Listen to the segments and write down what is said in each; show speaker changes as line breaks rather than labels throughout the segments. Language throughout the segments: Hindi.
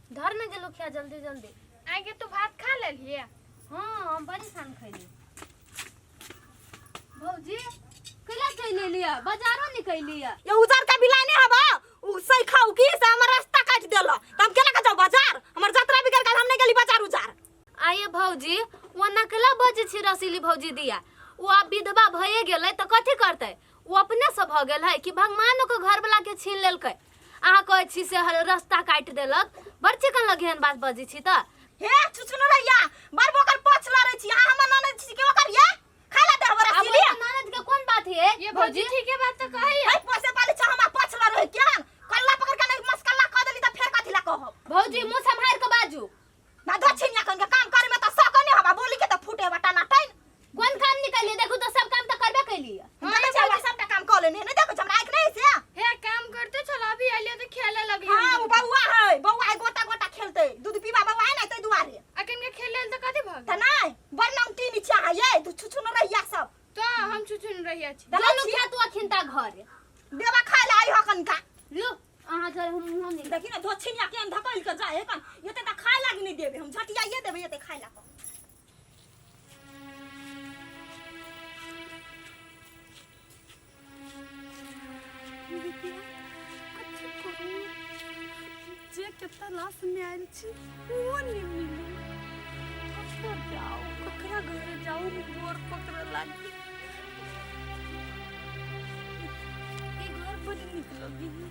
धर न गेलो खिया जल्दी जल्दी
आगे तो भात खा ले लिए।
हाँ हम बड़ी खान खैली। भौजी कला चले लिया बाजारों निकल लिया
ये उजार का बिलाने हबा उ सही खाऊ की से हमर रास्ता काट देलो त हम केला का जाऊ बाजार हमर यात्रा बिगड़ गेल हम नहीं गेली बाजार उजार।
आये भौजी वो नकला बजे छी रसीली भौजी दिया वो अब विधवा भये गेलै त कथि करतै वो अपने से भ गेल है कि भगवानो के घर वाला के छीन लेलकै। आहा कहै छी से रास्ता काट देलक बड़ चिकन लगेन बात बजी छी त
हे छुछुन रहिया बार बोकर पोछ ला रही छी आ हम ननद छी के ओकर ये खाला दे हमरा
अब
सिली
ननद के कौन बात है
ये भौजी ठीक है बात तो कही
है पोसे पाले छ हम पोछ ला रही क्या कल्ला पकड़ के नहीं मस्कल्ला क देली त फेर कथि ला कहब।
भौजी मुंह संभाल के बाजू
ना दछिनिया कन के काम करे में त सकने हबा बोली के त फूटे बटा ना टाइन
कौन काम निकालिए देखो तो सब काम तो करबे कैलिए।
हम तो चाहे सबटा काम क लेने नहीं देखो हमरा आइक नहीं से
हे काम करते चलो अभी आलिया तो खेले लगी।
हां वो बउआ है बउआ गोटा गोटा खेलते दूध पीवा बउआ है ना त दुआरे
अकन के खेले तो कथि भग
त नहीं बनौटी नीचे है तू छुछुन रहिया सब
तो हम छुछुन रहिया छी।
चलो खिया तू अखिनता घर
देवा खाए ला आई हकन का
लो आहा जर हम मुंह नहीं
देखी ना धोछिनिया के हम धकल के जाए कन ये त खाए लाग नहीं देबे हम झटियाइए देबे ये त खाए ला
जे के तलाश में आयल छी वो नहीं मिली। ककर जाओ ककरा घरे जाओ मोर पकड़ लागी। ये घर बड़ी निक लगी है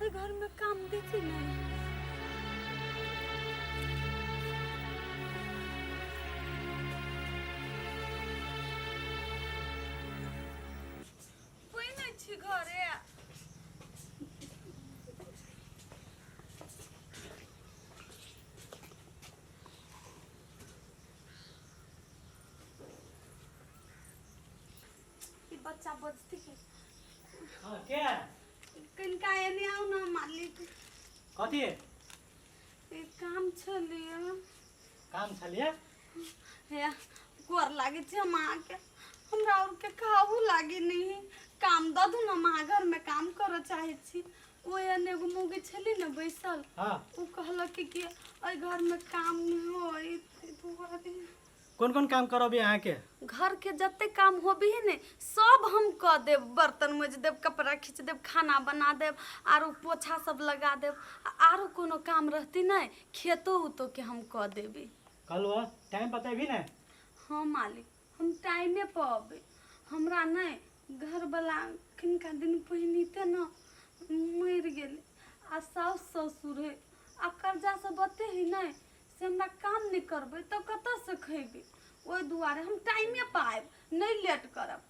ये घर में काम देती नहीं। कोई नहीं छी घरे बच्चा बजती है।
हां क्या
कनका एने आउ ना मालिक
कथि
एक काम छलिए
काम छलिए
हे गोर लागे छै हम के हमरा और के खाऊ लागे नहीं काम द दू ना मां घर में काम करे चाहे छी ओ एने एगो मुगी छली ना बैसल
हां
उ कहलक कि ओइ घर में काम नहीं होई दुआरे
कौन कौन काम करबे यहाँ के
घर के जते काम होबी है ने सब हम क देब बर्तन मज देब कपड़ा खींच देब खाना बना देब आरो पोछा सब लगा देब आरो कोनो काम रहती नहीं खेतो उतो के हम क देबी।
कल वो टाइम बताबी ना।
हाँ मालिक हम टाइमे पर अबे हमरा नहीं घर वाला किनका दिन पहिनीते न मर गेले आ सास ससुर है आ कर्जा से बते ही नहीं से हमरा काम नहीं करबे तो कत से खेबे ओइ दुआरे हम टाइमे पर आएब नहीं लेट करब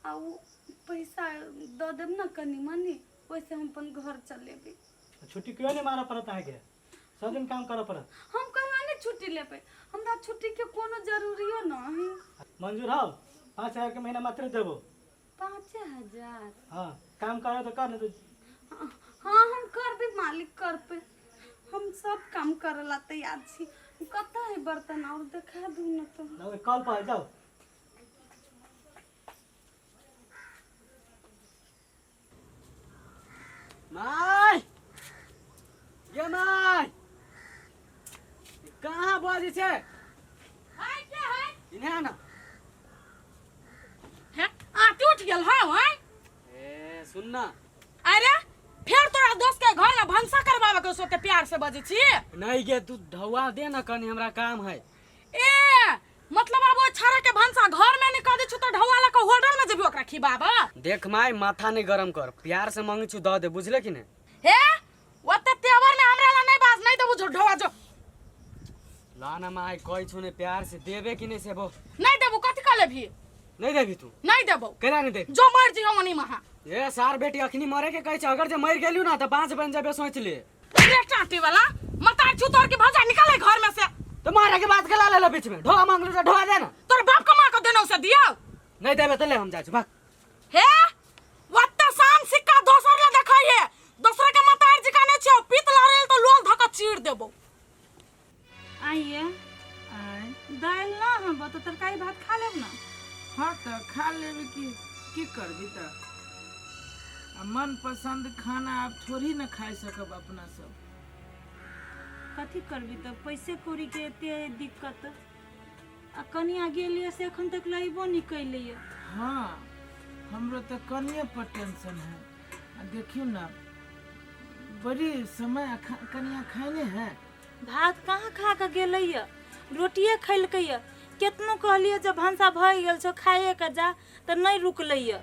आ उ पैसा द देब न कनी मनी वैसे हम अपन घर चलेबे।
छुट्टी क्यों नहीं मारा पड़ता है के सब दिन काम करा पड़त
हम कहियो नहीं छुट्टी लेबे हमरा छुट्टी के कोनो जरूरियो नहीं।
मंजूर हो 5,000 के महीना मात्र देबो
5,000
हां काम करे तो कर नहीं तो
हाँ हम कर दे मालिक कर पे हम सब काम करला तैयार छी कत है बर्तन और देखा दू न तो
ना कल पर जाओ
माय ये माय कहाँ बाजी छे
हाय के है
इन्हें ना
है आ टूट गेल हां हाय
ए सुन ना
अरे फिर तोरा दोस्त के घर में भंसा करवावे के सोते प्यार से बजे छी
नहीं गे तू ढवा दे ना कनी हमरा काम है।
ए मतलब अब वो छारा के भंसा घर में नहीं कर दे छु तो ढवाला के होटल में जेबी ओकरा खिबाबा।
देख माय माथा नहीं गरम कर प्यार से मांगी छु द दे बुझले कि नहीं।
हे ओते तेवर में हमरा ला नहीं बाज नहीं देबू जो ढवा जो
ला ना माय कोई छु ने प्यार से देबे कि नहीं सेबो
नहीं देबू कथि कर लेबी
नहीं देबी तू
नहीं देबू
केना नहीं दे
जो मर जी हमनी महा
ए सार बेटी अखनी मरे के कहै छ अगर जे मर गेलियो ना त 5 बन जाबे सोच ले
रे टाटी वाला मतार छु तोर के भजा निकाले घर में से
तो मारे के बात के ला ले बीच में ढोआ मांग लो तो ढोआ दे ना
तोर बाप का मां को देनो से दियो
नहीं देबे त ले हम जा छु भाग।
हे वत्ता शान सिक्का दोसर ला देखाइए दोसर के मतार जी काने छो पीत लारेल तो लोल धक चीर देबो।
आइए दाल ना हम तो तरकारी भात खा लेब ना।
हाँ तो खा लेबे की करबी त मन पसंद खाना आप थोड़ी न खा सकब अपना सब
कथी करबी तो पैसे कौड़ी के एते दिक्कत आ कनिया गेलिए से एखन तक लइबो नहीं कैलिए।
हाँ हमरो तो कनिए पर टेंशन है। आ देखियो ना बड़ी समय कनिया खाने हैं।
भात कहाँ खा के गेलैया, रोटिए खैलकैया। केतनो कहलिए जब भंसा भय गेल छो खाए के जा तो नहीं रुकलैया।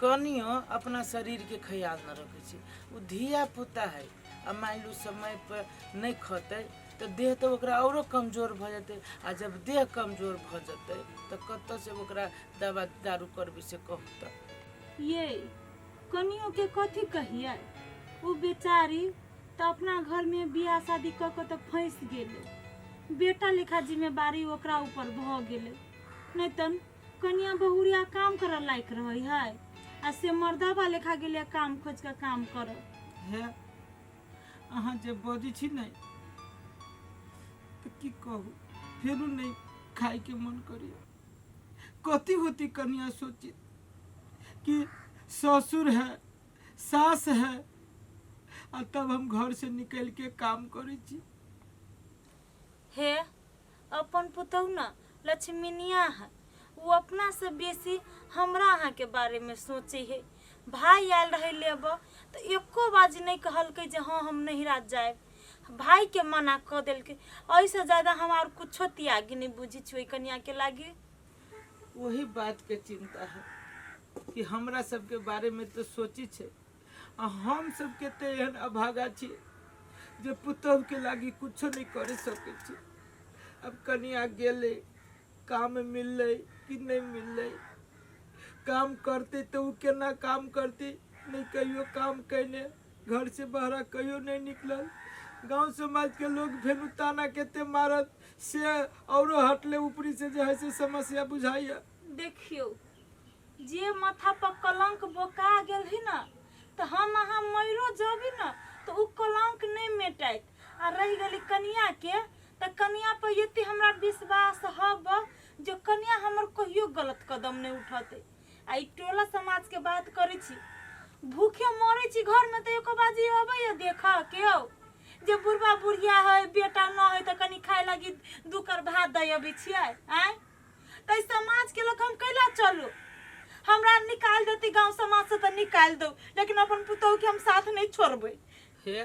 कनियो अपना शरीर के ख्याल न रखे छी। वो धिया पुता है आ मान लो समय पर नहीं खते तो देह तो ओकरा औरो कमजोर भ जते। आ जब देह कमजोर भ जते तो कत से ओकरा दवा दारू करबे से कहता।
ये कनियो के कथी कहिए, वो बेचारी तो अपना घर में बियाह शादी क के तो फंस गेले। बेटा लेखा जिम्मेवारी ओकरा ऊपर भ गेले। नहीं तन कनिया बहुरिया काम कर लायक रही है आ से मर्दाबा लेखा गेले काम खोज के काम कर
है। अहाँ जे बजी छी नहीं तो की कहू, फेरू नहीं खाए के मन करियो। कथी होती कनिया सोची कि ससुर है सास है आ तब हम घर से निकल के काम करे छी।
हे अपन पुतहु ना लक्ष्मीनिया है, वो अपना से बेसी हमरा अहाँ के बारे में सोचे है। भाई आयल रहे लेब तो एको बाजी नहीं कहलकै जे हाँ हम नहीं रात जाए। भाई के मना क देलकै। ऐसे ज्यादा हमार कुछो त्यागी नहीं बुझी छुई कन्या के लागे।
वही बात के चिंता है कि हमरा सबके बारे में तो सोची छे आ हम सबके तो एहन अभागा छी जे पुतहु के लागी कुछो नहीं करे सके छी। अब कनिया गेले काम मिलले कि नहीं मिलले, काम करते तो उ केना काम करती, नहीं कहियो काम कैने, घर से बाहर कहियो नहीं निकलल। गांव समाज के लोग फेनु ताना केते मारत से औरो हटले ऊपरी से जो है से समस्या बुझाइया।
देखियो जे माथा पर कलंक बोका गेल है ना तो हम अहाँ मरो जबी ना तो उ कलंक नहीं मेटाइत। आ रही गली कनिया के तो कनिया पर यति हमरा विश्वास हब जो कनिया हमर कहियो गलत कदम नहीं उठाते। आ टोला समाज के बात करे छी, भूखे मरे छी घर में तो एको बाजी अबे देखा केओ जे बुढ़वा बुढ़िया है बेटा न है तो कनी खाए लगी दू कर भात दे अबे छियै। आय तो समाज के लोग हम कैला चलो, हमरा निकाल देती गांव समाज से तो निकाल दो, लेकिन अपन पुतौ के हम साथ नहीं छोड़बे।
हे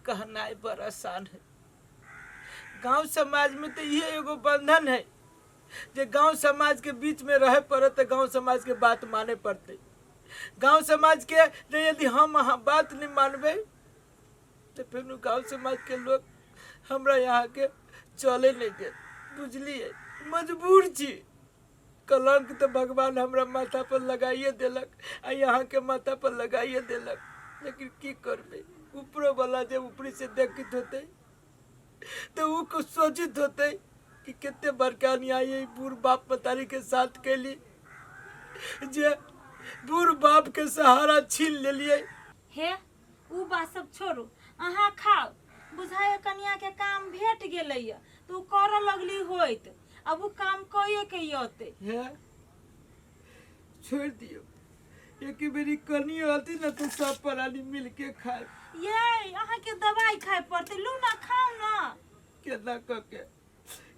कहना बड़ा आसान है। गांव समाज में तो ये एगो बंधन है जे गांव समाज के बीच में रहे पड़े तो गांव समाज के बात माने पड़ते। गांव समाज के जो यदि हम बात नहीं मानबे तो फिर गांव समाज के लोग हमरा यहाँ के चले नहीं दे। बुझलिए मजबूर छी। कलंक तो भगवान हमरा माथा पर लगाइए देलक आ यहाँ के माथा पर लगाइए देलक, लेकिन की करबे। ऊपरो वाला जब ऊपरी से देखित होते तो वो कुछ सोचित होते कि कितने बड़का अन्याय बूढ़ बाप मतारी के साथ कैली जे बूढ़ बाप के सहारा छीन ले लिए।
हे उ बात सब छोड़ू, अहाँ खाओ। बुझाए कन्या के काम भेट गेलैया तो कर लगली होइत, अब उ काम कइए के होते।
है छोड़ दियो, एक बेरी कनिया आती ना तो सब प्राणी मिल के खाए।
ये अहाँ के दवाई खाए पड़ते, लू ना खाओ ना।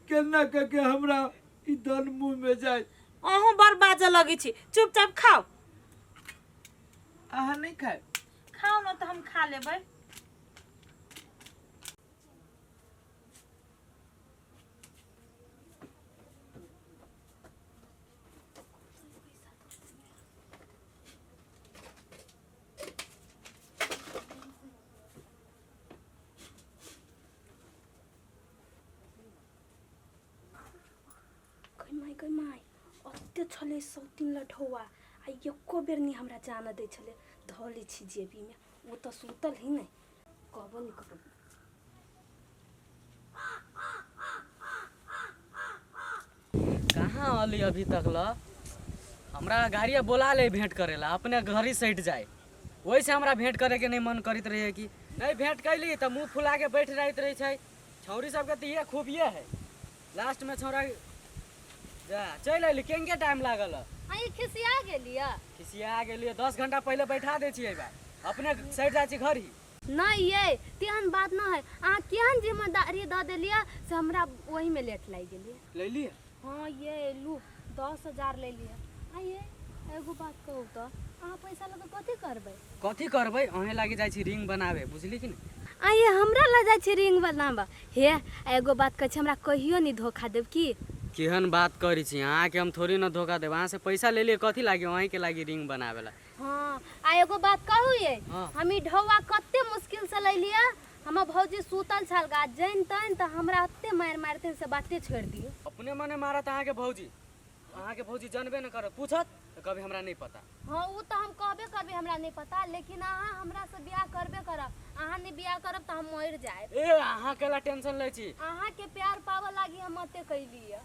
केना के हमरा ई दन मुंह में जाए।
अहूँ बड़ बाजे लगी छी, चुपचाप खाओ।
अहाँ नहीं खाए?
खाओ ना तो हम खा लेबै।
गई माई अत्ते छले सौतीन लठौआ आ एको बेर नहीं हमरा जाना दे छले। धले छी जेबी में, वो तो सुतल ही नहीं कहबो नहीं करब।
कहाँ अली अभी तक ल? हमरा गाड़िया बोला ले भेंट करेला, अपने घर ही सट जाए। वैसे हमरा भेंट करे के नहीं मन करित रहे कि नहीं भेंट कैली तो मुंह फुला के बैठ रहत रहे छै। छौरी सबके तो ये खूबिए है। लास्ट में छौरा जा चल अली। केंगे टाइम लागल?
आई खिसिया गेलिया।
खिसिया गेलिए 10 घंटा पहले बैठा दे छियै बा। अपने सट जाए छी घर ही।
नहीं ये तेहन बात ना है। अहाँ केहन जिम्मेदारी दऽ देलिए से हमरा वही में लेट लागि गेलिए।
ले लिए
हाँ ये लू 10,000 ले लिए। आ ये एगो बात कहू तो अहाँ पैसा लऽ कऽ कथी करबै?
कथी करबै? अहें लागे जाइ छी रिंग बनावे, बुझली कि नहीं?
आ ये हमरा लऽ जाइ छी रिंग बनाबऽ। हे एगो बात कहै छी, हमरा कहियो नहीं धोखा देब की?
केहन बात करी छी अहाँ के? हम थोड़ी ना धोखा देब। अहाँ से पैसा ले लिए कथी लागे? अहीं के लागी रिंग बनावे ला।
हाँ आ एगो बात कहू ये,
हाँ।
हम ई ढौआ कते मुश्किल से लैलिए। हमर भौजी सुतल छल गा जैन तैन त हमरा अत्ते मारते से बाते छोड़ दियो।
अपने मने मारत अहाँ के भौजी। अहाँ के भौजी जानबे न करत, पूछत तो कभी हमरा नहीं पता।
हाँ वो तो हम कहबे करबे हमरा नहीं पता, लेकिन अहाँ हमरा से बियाह करबे करब। अहाँ नहीं बियाह करब त हम मर जाएब।
ए अहाँ केला टेंशन ले छी?
अहाँ के प्यार पावे लागी हम अत्ते कैलिए।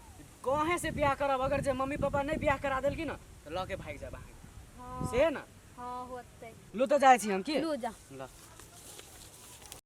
कहे से बियाह करब? अगर जे मम्मी पापा नहीं बियाह करा देलकी ना तो ल के भाग जाब अहाँ।
हाँ
से ना
हाँ होते।
लो तो जाय छी हम की?
लू जा।
ल